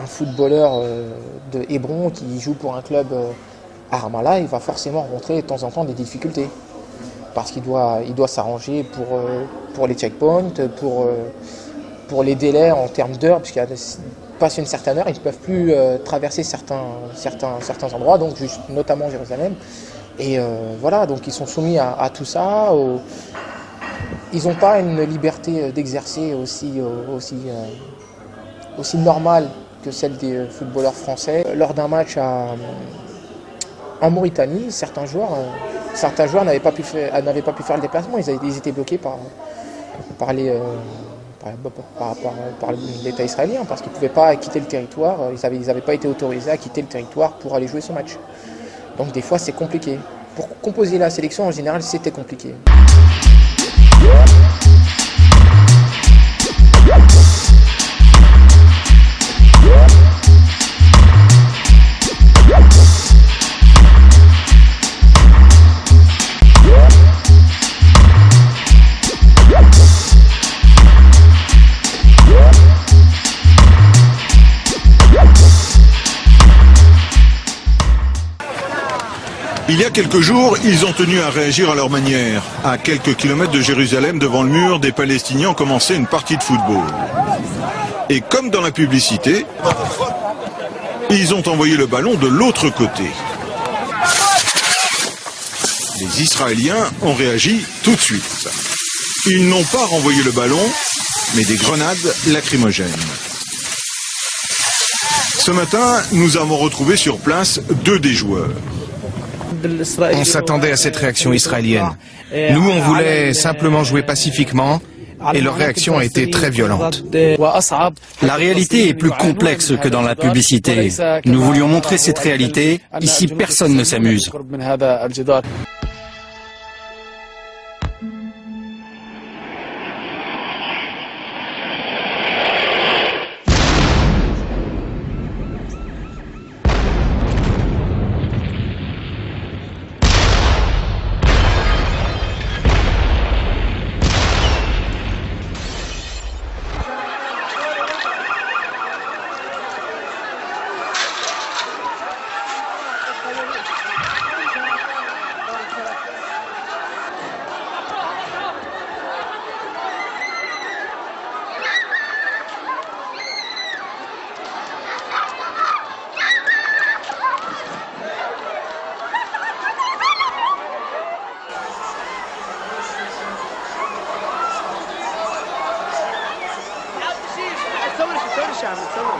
un footballeur de Hébron qui joue pour un club à Ramallah, il va forcément rencontrer de temps en temps des difficultés. Parce qu'il doit s'arranger pour les checkpoints, pour les délais en termes d'heures, puisqu'il y a passé une certaine heure, ils ne peuvent plus traverser certains endroits, donc notamment Jérusalem. Et voilà, donc ils sont soumis à tout ça. Ils n'ont pas une liberté d'exercer aussi normale que celle des footballeurs français. Lors d'un match en Mauritanie, certains joueurs n'avaient pas pu faire le déplacement. Ils étaient bloqués par l'État israélien parce qu'ils ne pouvaient pas quitter le territoire. Ils n'avaient pas été autorisés à quitter le territoire pour aller jouer ce match. Donc des fois c'est compliqué. Pour composer la sélection en général c'était compliqué. Il y a quelques jours, ils ont tenu à réagir à leur manière. À quelques kilomètres de Jérusalem, devant le mur, des Palestiniens ont commencé une partie de football. Et comme dans la publicité, ils ont envoyé le ballon de l'autre côté. Les Israéliens ont réagi tout de suite. Ils n'ont pas renvoyé le ballon, mais des grenades lacrymogènes. Ce matin, nous avons retrouvé sur place 2 des joueurs. On s'attendait à cette réaction israélienne. Nous, on voulait simplement jouer pacifiquement et leur réaction a été très violente. La réalité est plus complexe que dans la publicité. Nous voulions montrer cette réalité. Ici, personne ne s'amuse. تصور الشعب تصور